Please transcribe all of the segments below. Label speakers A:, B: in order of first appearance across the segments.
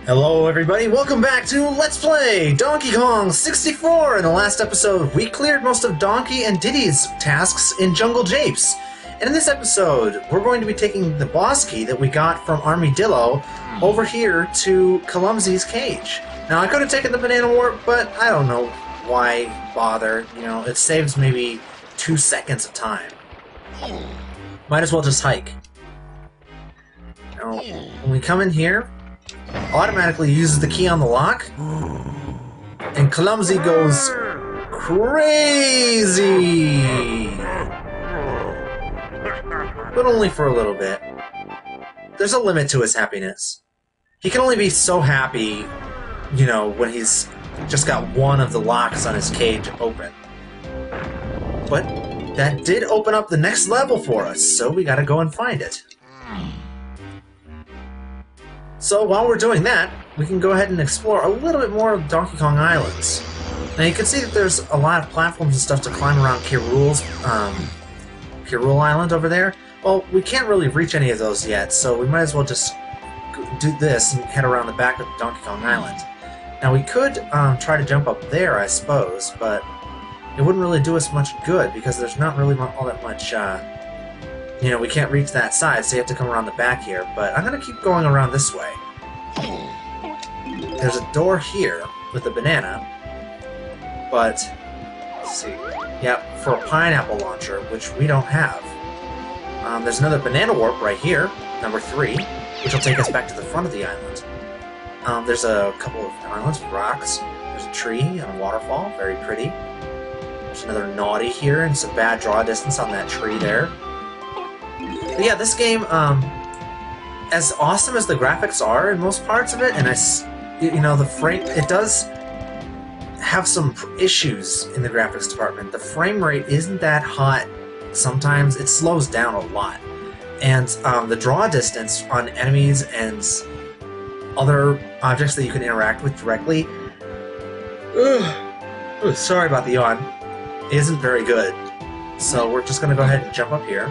A: Hello everybody, welcome back to Let's Play Donkey Kong 64! In the last episode, we cleared most of Donkey and Diddy's tasks in Jungle Japes. And in this episode, we're going to be taking the boss key that we got from Armadillo over here to Clumsy's cage. Now, I could have taken the banana warp, but I don't know why bother. You know, it saves maybe 2 seconds of time. Might as well just hike. Now, when we come in here, automatically uses the key on the lock, and Clumsy goes crazy! But only for a little bit. There's a limit to his happiness. He can only be so happy, you know, when he's just got one of the locks on his cage open. But that did open up the next level for us, so we gotta go and find it. So while we're doing that, we can go ahead and explore a little bit more of Donkey Kong Islands. Now you can see that there's a lot of platforms and stuff to climb around k.rool's k.rool Island over there. Well, we can't really reach any of those yet, so we might as well just do this and head around the back of Donkey Kong Island. Now we could try to jump up there, I suppose, but it wouldn't really do us much good because there's not really all that much you know, we can't reach that side, so you have to come around the back here, but I'm going to keep going around this way. There's a door here with a banana, but, let's see, yeah, for a pineapple launcher, which we don't have. There's another banana warp right here, number 3, which will take us back to the front of the island. There's a couple of islands with rocks, there's a tree and a waterfall, very pretty. There's another naughty here, and some bad draw distance on that tree there. But yeah, this game, as awesome as the graphics are in most parts of it, and you know, the frame, it does have some issues in the graphics department. The frame rate isn't that hot. Sometimes it slows down a lot, and the draw distance on enemies and other objects that you can interact with directly, sorry about the yawn, isn't very good. So we're just going to go ahead and jump up here.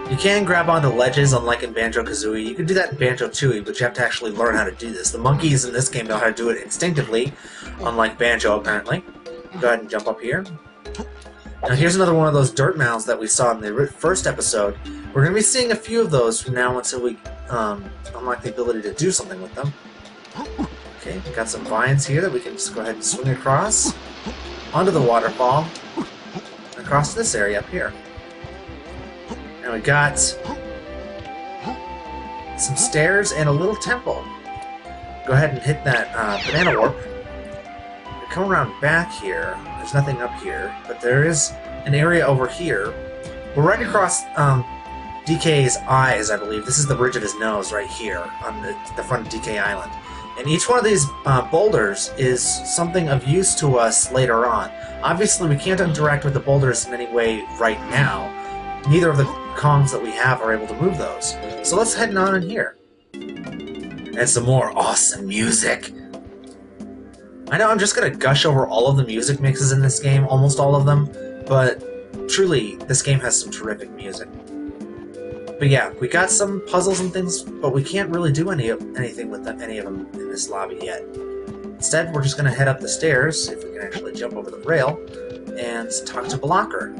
A: You can grab onto ledges, unlike in Banjo-Kazooie. You can do that in Banjo-Tooie, but you have to actually learn how to do this. The monkeys in this game know how to do it instinctively, unlike Banjo, apparently. Go ahead and jump up here. Now here's another one of those dirt mounds that we saw in the first episode. We're going to be seeing a few of those from now until we unlock the ability to do something with them. Okay, we've got some vines here that we can just go ahead and swing across onto the waterfall, and across this area up here. And we got some stairs and a little temple. Go ahead and hit that banana warp. We come around back here. There's nothing up here, but there is an area over here. We're right across DK's eyes, I believe. This is the bridge of his nose right here on the front of DK Island. And each one of these boulders is something of use to us later on. Obviously, we can't interact with the boulders in any way right now. Neither of the Kongs that we have are able to move those. So let's head on in here. And some more awesome music. I know I'm just going to gush over all of the music mixes in this game, almost all of them, but truly, this game has some terrific music. But yeah, we got some puzzles and things, but we can't really do anything with any of them in this lobby yet. Instead, we're just going to head up the stairs, see if we can actually jump over the rail, and talk to Blocker.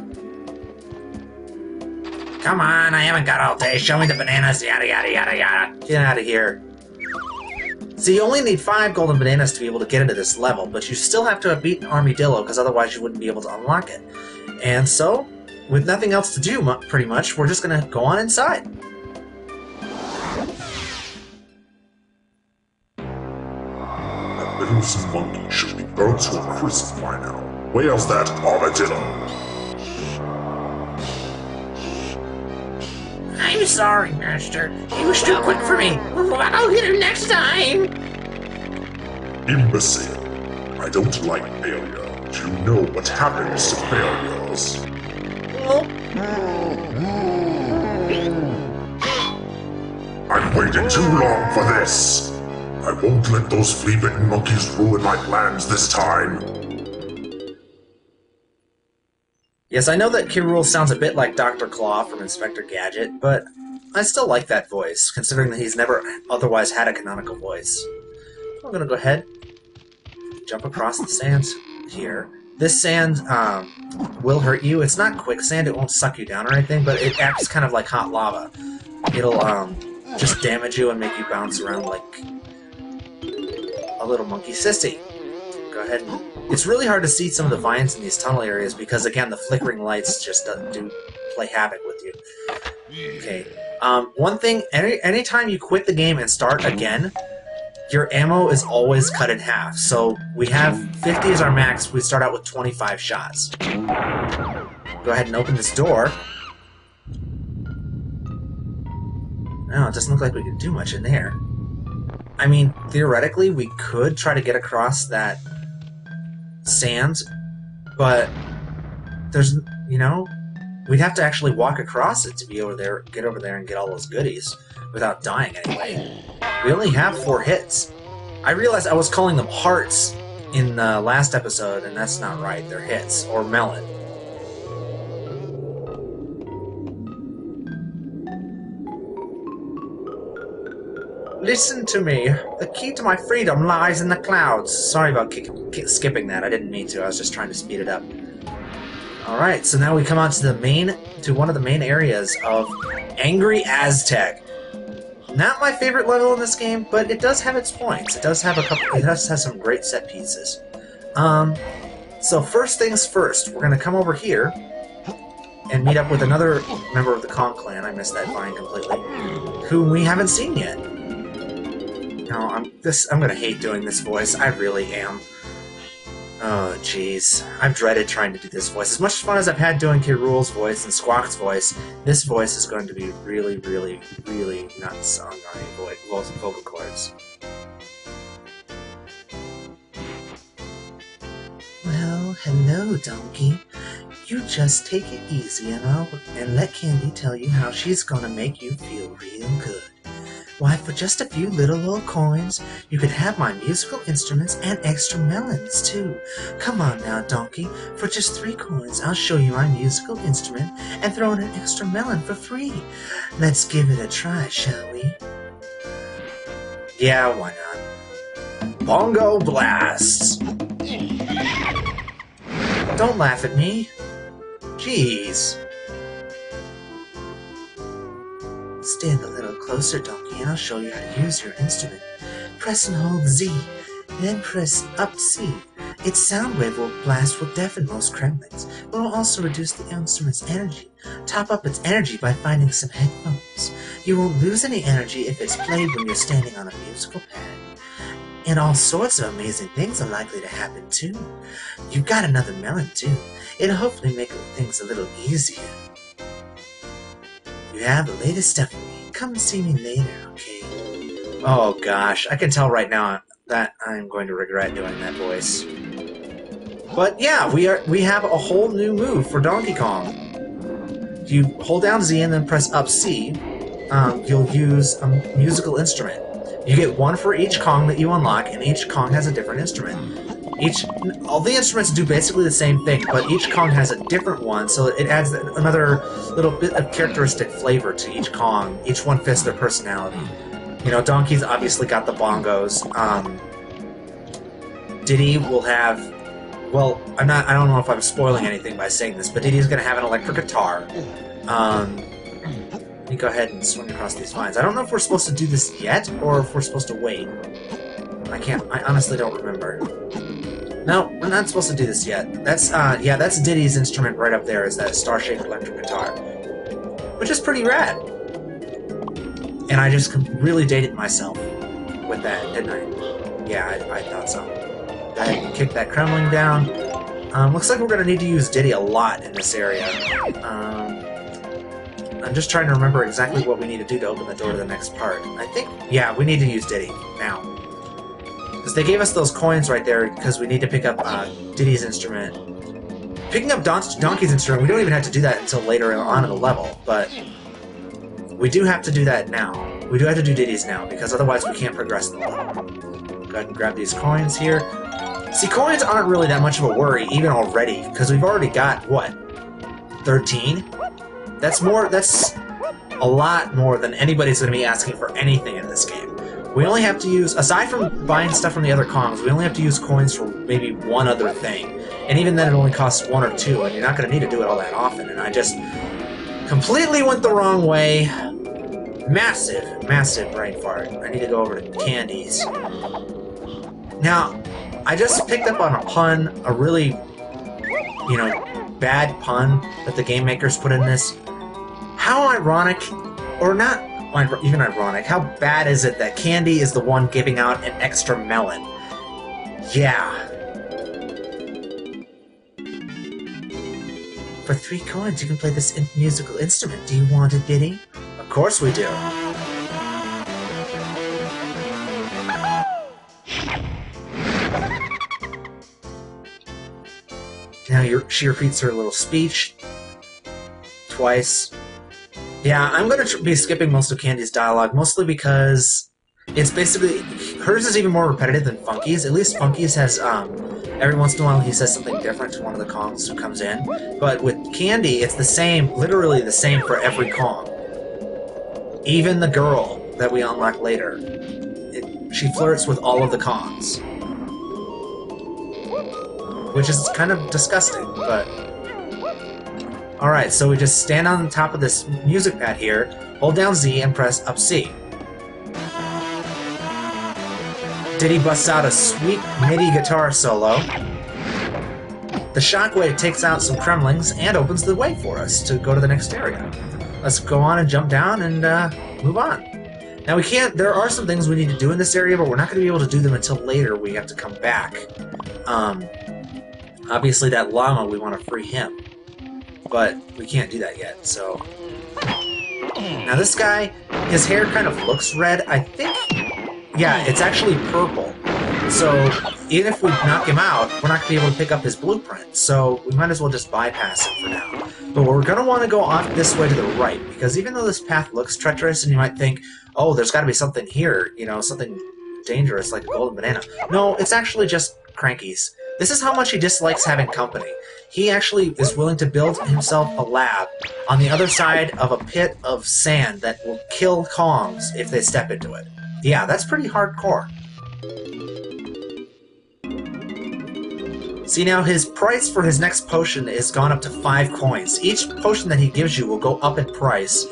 A: Come on, I haven't got all day. Show me the bananas, yada yada yada yada. Get out of here. So you only need 5 golden bananas to be able to get into this level, but you still have to have beaten Armadillo, because otherwise you wouldn't be able to unlock it. And so, with nothing else to do, pretty much, we're just going to go on inside.
B: That little monkey should be burnt to a crisp by now. Where's that Armadillo?
C: I'm sorry, Master. He was too quick for me. I'll hit him next time.
B: Imbecile. I don't like failure. Do you know what happens to failures? I've waited too long for this. I won't let those flea-bitten monkeys ruin my plans this time.
A: Yes, I know that k.rool sounds a bit like Dr. Claw from Inspector Gadget, but I still like that voice, considering that he's never otherwise had a canonical voice. I'm gonna go ahead, jump across the sand here. This sand will hurt you. It's not quicksand, it won't suck you down or anything, but it acts kind of like hot lava. It'll just damage you and make you bounce around like a little monkey sissy. Go ahead and... It's really hard to see some of the vines in these tunnel areas because, again, the flickering lights just do play havoc with you. Okay. One thing, anytime you quit the game and start again, your ammo is always cut in half. So we have 50 as our max. We start out with 25 shots. Go ahead and open this door. No, it doesn't look like we can do much in there. I mean, theoretically, we could try to get across that sand, but there's, you know, we'd have to actually walk across it to be over there, get over there and get all those goodies without dying anyway. We only have 4 hits. I realized I was calling them hearts in the last episode, and that's not right. They're hits, or melon. Listen to me. The key to my freedom lies in the clouds. Sorry about skipping that. I didn't mean to. I was just trying to speed it up. Alright, so now we come on to one of the main areas of Angry Aztec. Not my favorite level in this game, but it does have its points. It does have some great set pieces. So first things first, we're gonna come over here and meet up with another member of the Kong clan. I missed that vine completely. Whom we haven't seen yet. No, I'm gonna hate doing this voice. I really am. Oh, jeez. I've dreaded trying to do this voice. As much fun as I've had doing k.rool's voice and Squawk's voice, this voice is going to be really, really, really nuts on my vocal cords. Well, hello, Donkey. You just take it easy and let Candy tell you how she's gonna make you feel real good. Why, for just a few little old coins, you could have my musical instruments and extra melons, too. Come on now, Donkey. For just 3 coins, I'll show you my musical instrument and throw in an extra melon for free. Let's give it a try, shall we? Yeah, why not? Bongo Blasts! Don't laugh at me. Jeez. Stand a little closer, Donkey, and I'll show you how to use your instrument. Press and hold Z, then press up C. Its sound wave will blast will deafen most kremlings, but will also reduce the instrument's energy. Top up its energy by finding some headphones. You won't lose any energy if it's played when you're standing on a musical pad. And all sorts of amazing things are likely to happen, too. You've got another melon, too. It'll hopefully make things a little easier. You have the latest stuff for me. Come see me later, okay? Oh gosh, I can tell right now that I'm going to regret doing that voice. But yeah, we have a whole new move for Donkey Kong. You hold down Z and then press up C, you'll use a musical instrument. You get 1 for each Kong that you unlock, and each Kong has a different instrument. All the instruments do basically the same thing, but each Kong has a different one, so it adds another little bit of characteristic flavor to each Kong. Each one fits their personality. You know, Donkey's obviously got the bongos. Diddy will have... Well, I don't know if I'm spoiling anything by saying this, but Diddy's going to have an electric guitar. Let me go ahead and swing across these vines. I don't know if we're supposed to do this yet, or if we're supposed to wait. I honestly don't remember. No, we're not supposed to do this yet. That's Diddy's instrument right up there, is that star-shaped electric guitar. Which is pretty rad. And I just really dated myself with that, didn't I? Yeah, I thought so. Go ahead and kick that Kremling down. Looks like we're going to need to use Diddy a lot in this area. I'm just trying to remember exactly what we need to do to open the door to the next part. I think, yeah, we need to use Diddy now. Because they gave us those coins right there because we need to pick up Diddy's instrument. Picking up Donkey's instrument, we don't even have to do that until later on in the level, but we do have to do that now. We do have to do Diddy's now, because otherwise we can't progress in the level. Go ahead and grab these coins here. See, coins aren't really that much of a worry, even already, because we've already got, what, 13? That's a lot more than anybody's going to be asking for anything in this game. We only have to use, aside from buying stuff from the other Kongs, we only have to use coins for maybe one other thing. And even then it only costs 1 or 2, and you're not going to need to do it all that often. And I just completely went the wrong way. Massive, massive brain fart. I need to go over to candies. Now, I just picked up on a pun, a really, you know, bad pun that the game makers put in this. How ironic, or not even ironic, how bad is it that Candy is the one giving out an extra melon? Yeah. For 3 coins, you can play this musical instrument. Do you want it, Diddy? Of course we do. Now she repeats her little speech twice. Yeah, I'm going to be skipping most of Candy's dialogue, mostly because it's basically... Hers is even more repetitive than Funky's. At least Funky's has, every once in a while he says something different to one of the Kongs who comes in. But with Candy, it's the same, literally the same for every Kong. Even the girl that we unlock later. She flirts with all of the Kongs. Which is kind of disgusting, but... Alright, so we just stand on top of this music pad here, hold down Z, and press up C. Diddy busts out a sweet MIDI guitar solo. The shockwave takes out some Kremlings and opens the way for us to go to the next area. Let's go on and jump down and move on. Now we can't, there are some things we need to do in this area, but we're not going to be able to do them until later. We have to come back. Obviously that llama, we want to free him. But we can't do that yet, so... Now this guy, his hair kind of looks red. I think... Yeah, it's actually purple. So, even if we knock him out, we're not going to be able to pick up his blueprint. So, we might as well just bypass it for now. But we're going to want to go off this way to the right, because even though this path looks treacherous, and you might think, oh, there's got to be something here, you know, something dangerous like a golden banana. No, it's actually just Cranky's. This is how much he dislikes having company. He actually is willing to build himself a lab on the other side of a pit of sand that will kill Kongs if they step into it. Yeah, that's pretty hardcore. See, now his price for his next potion is gone up to 5 coins. Each potion that he gives you will go up in price.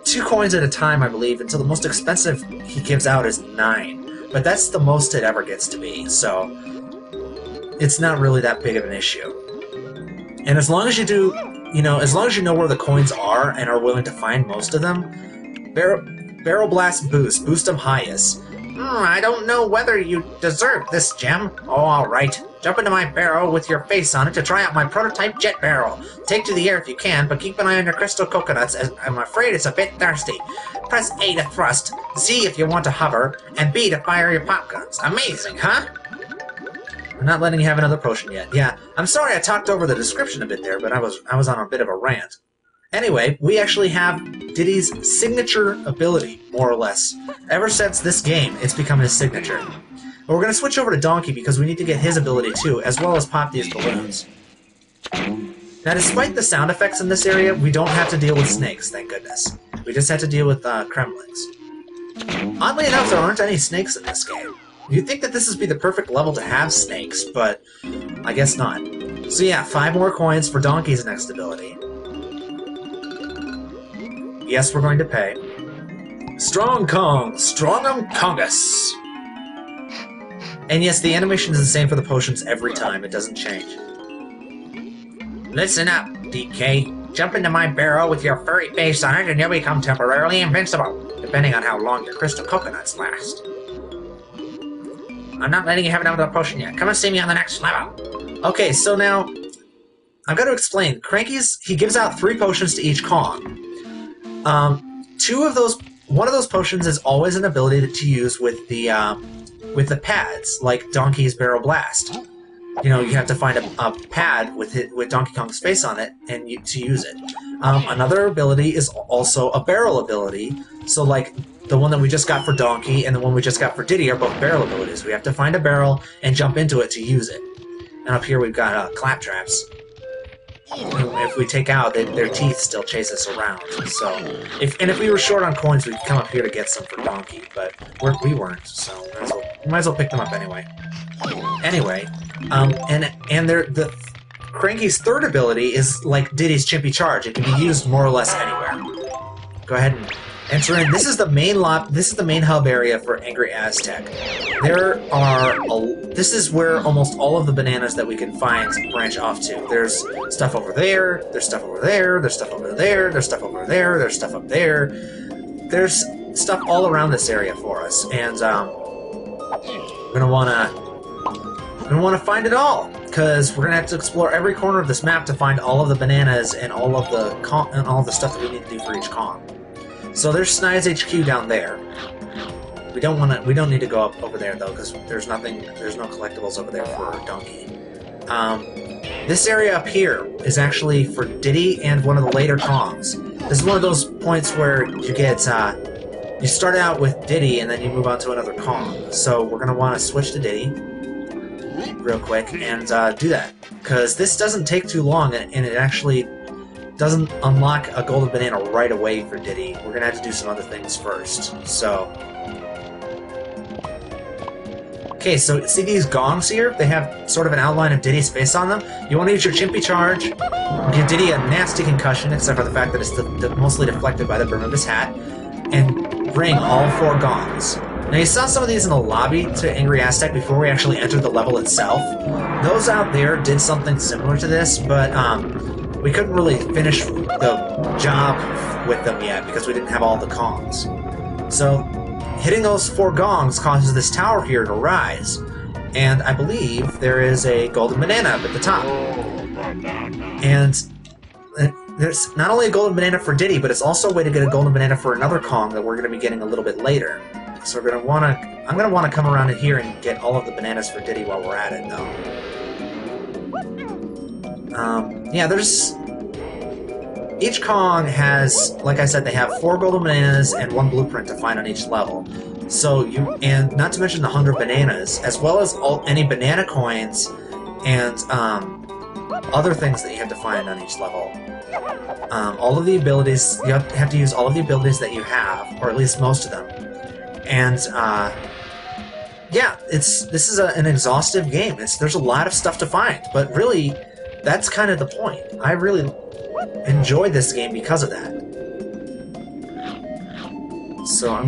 A: 2 coins at a time, I believe, until the most expensive he gives out is 9. But that's the most it ever gets to be, so it's not really that big of an issue. And as long as you do, you know, as long as you know where the coins are and are willing to find most of them, Barrel Blast boost them highest.
C: I don't know whether you deserve this gem. Oh, alright. Jump into my barrel with your face on it to try out my prototype jet barrel. Take to the air if you can, but keep an eye on your crystal coconuts, as I'm afraid it's a bit thirsty. Press A to thrust, Z if you want to hover, and B to fire your pop guns. Amazing, huh? I'm not letting you have another potion yet. Yeah, I'm sorry I talked over the description a bit there, but I was on a bit of a rant. Anyway, we actually have Diddy's signature ability, more or less. Ever since this game, it's become his signature. But we're going to switch over to Donkey because we need to get his ability too, as well as pop these balloons. Now, despite the sound effects in this area, we don't have to deal with snakes, thank goodness. We just have to deal with Kremlings. Oddly enough, there aren't any snakes in this game. You'd think that this would be the perfect level to have snakes, but I guess not. So yeah, 5 more coins for Donkey's next ability. Yes, we're going to pay. Strong Kong! Strongum Kongus! And yes, the animation is the same for the potions every time. It doesn't change. Listen up, DK. Jump into my barrel with your furry face on it and you'll become temporarily invincible, depending on how long your crystal coconuts last. I'm not letting you have another potion yet. Come and see me on the next level.
A: Okay, so now, I've got to explain. Cranky's, he gives out 3 potions to each Kong. One of those potions is always an ability to use with the pads, like Donkey's Barrel Blast. You know, you have to find a pad with Donkey Kong's face on it and to use it. Another ability is also a barrel ability. So, like, the one that we just got for Donkey and the one we just got for Diddy are both barrel abilities. We have to find a barrel and jump into it to use it. And up here we've got claptraps. if we take out, their teeth still chase us around. So, if we were short on coins, we'd come up here to get some for Donkey, but we weren't. So we might as well pick them up anyway. Anyway, and the Cranky's third ability is like Diddy's Chimpy Charge. It can be used more or less anywhere. Go ahead and enter in. This is the main This is the main hub area for Angry Aztec. This is where almost all of the bananas that we can find branch off to. There's stuff over there. There's stuff over there. There's stuff over there. There's stuff over there. There's stuff up there. There's stuff all around this area for us, and we're gonna wanna find it all, because we're gonna have to explore every corner of this map to find all of the bananas and all of the stuff that we need to do for each Kong. So there's Snide's HQ down there. We don't need to go up over there though, because there's no collectibles over there for Donkey. This area up here is actually for Diddy and one of the later Kongs. This is one of those points where you get you start out with Diddy and then you move on to another Kong. So we're gonna want to switch to Diddy real quick and do that, because this doesn't take too long, and it actually doesn't unlock a golden banana right away for Diddy. We're gonna have to do some other things first. So, okay, so see these gongs here? They have sort of an outline of Diddy's face on them. You want to use your Chimpy Charge, give Diddy a nasty concussion, except for the fact that it's mostly deflected by the brim of his hat, and ring all 4 gongs. Now, you saw some of these in the lobby to Angry Aztec before we actually entered the level itself. Those out there did something similar to this, but we couldn't really finish the job with them yet because we didn't have all the Kongs. So, hitting those 4 gongs causes this tower here to rise, and I believe there is a golden banana up at the top. And there's not only a golden banana for Diddy, but it's also a way to get a golden banana for another Kong that we're going to be getting a little bit later. So I'm gonna want to come around in here and get all of the bananas for Diddy while we're at it, though. Yeah, each Kong has, like I said, they have 4 golden bananas and 1 blueprint to find on each level. So and not to mention the 100 bananas, as well as any banana coins and other things that you have to find on each level. All of the abilities, you have to use all of the abilities that you have, or at least most of them. And yeah, this is an exhaustive game. There's a lot of stuff to find, but really, that's kind of the point. I really enjoyed this game because of that. So I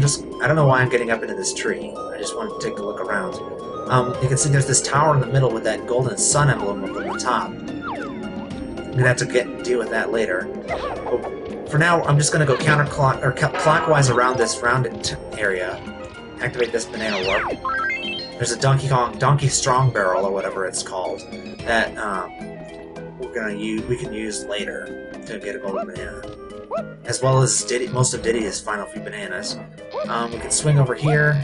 A: don't know why I'm getting up into this tree. I just wanted to take a look around. You can see there's this tower in the middle with that golden sun emblem up on the top. I'm gonna have to deal with that later. But for now, I'm just gonna go clockwise around this rounded area. Activate this banana warp. There's a Donkey Strong Barrel or whatever it's called that we can use later to get a golden banana, as well as most of Diddy's final few bananas. We can swing over here.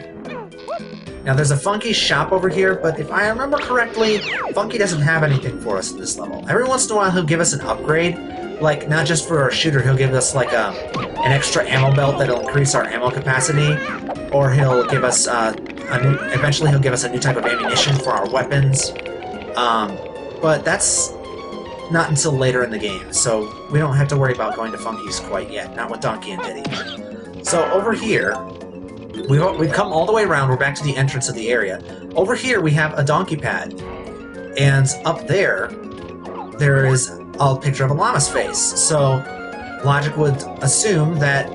A: Now there's a Funky shop over here, but if I remember correctly, Funky doesn't have anything for us in this level. Every once in a while he'll give us an upgrade, like not just for our shooter, he'll give us like an extra ammo belt that'll increase our ammo capacity, or he'll give us eventually he'll give us a new type of ammunition for our weapons. But that's not until later in the game, so we don't have to worry about going to Funky's quite yet, not with Donkey and Diddy. So over here, we've come all the way around, we're back to the entrance of the area. Over here we have a donkey pad, and up there is a picture of a llama's face. So logic would assume that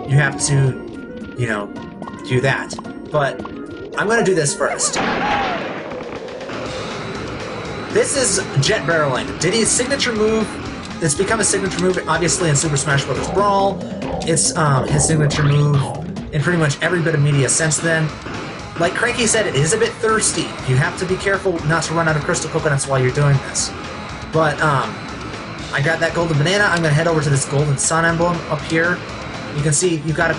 A: you have to, do that. But I'm going to do this first. This is jet barreling, Diddy's signature move. It's become a signature move, obviously, in Super Smash Bros. Brawl. It's his signature move in pretty much every bit of media since then. Like Cranky said, it is a bit thirsty. You have to be careful not to run out of crystal coconuts while you're doing this. But, I got that golden banana. I'm going to head over to this golden sun emblem up here. You can see you've got to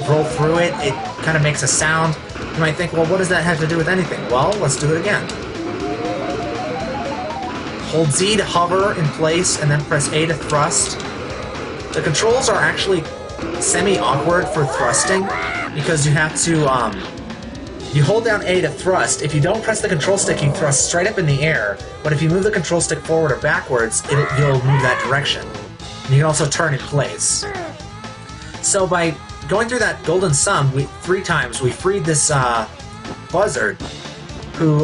A: roll through it. It kind of makes a sound. You might think, well, what does that have to do with anything? Well, let's do it again. Hold Z to hover in place, and then press A to thrust. The controls are actually semi-awkward for thrusting, because you have You hold down A to thrust. If you don't press the control stick, you thrust straight up in the air. But if you move the control stick forward or backwards, you'll move that direction. And you can also turn in place. So by going through that golden sum 3 times, we freed this buzzard who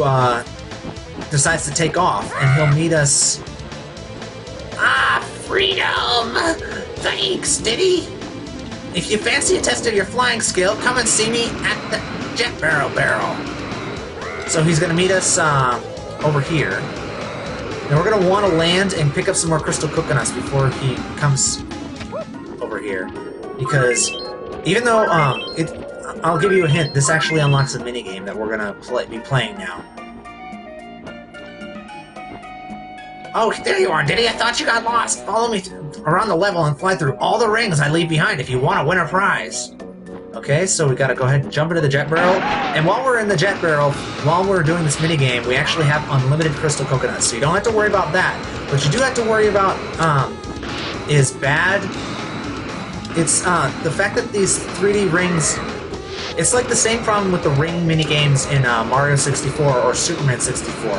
A: decides to take off, and he'll meet us.
C: Ah, freedom! Thanks, Diddy! If you fancy a test of your flying skill, come and see me at the Jet Barrel.
A: So he's going to meet us over here. And we're going to want to land and pick up some more crystal coconuts before he comes over here. Because even though, I'll give you a hint, this actually unlocks a minigame that we're going to be playing now.
C: Oh, there you are, Diddy. I thought you got lost. Follow me around the level and fly through all the rings I leave behind if you want to win a prize.
A: Okay, so we gotta go ahead and jump into the jet barrel. And while we're in the jet barrel, while we're doing this minigame, we actually have unlimited crystal coconuts. So you don't have to worry about that. What you do have to worry about is bad. It's the fact that these 3D rings... It's like the same problem with the ring minigames in Mario 64 or Superman 64.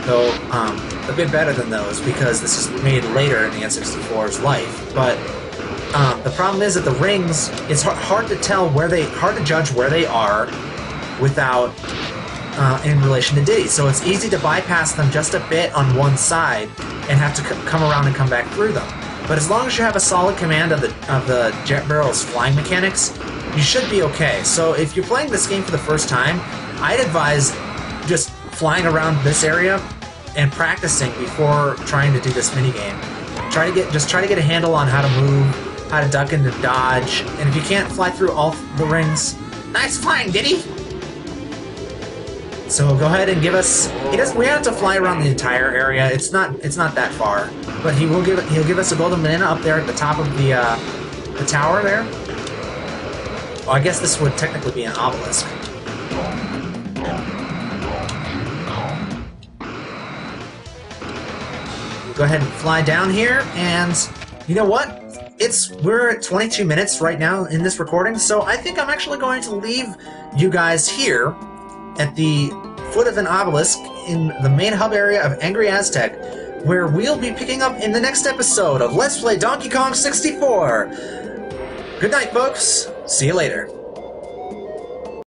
A: Though, a bit better than those, because this is made later in the N64's life. But the problem is that the rings, it's hard to tell hard to judge where they are without, in relation to Diddy. So it's easy to bypass them just a bit on one side and have to come around and come back through them. But as long as you have a solid command of the jet barrel's flying mechanics, you should be okay. So if you're playing this game for the first time, I'd advise just flying around this area and practicing before trying to do this minigame. Just try to get a handle on how to move, how to duck and to dodge, and if you can't fly through all the rings,
C: Nice flying, Diddy!
A: so go ahead and give us. We have to fly around the entire area. It's not that far, but he'll give us a golden banana up there at the top of the tower there. Well, I guess this would technically be an obelisk. Go ahead and fly down here, and you know what? We're at 22 minutes right now in this recording, so I think I'm actually going to leave you guys here at the foot of an obelisk in the main hub area of Angry Aztec, where we'll be picking up in the next episode of Let's Play Donkey Kong 64. Good night, folks. See you later.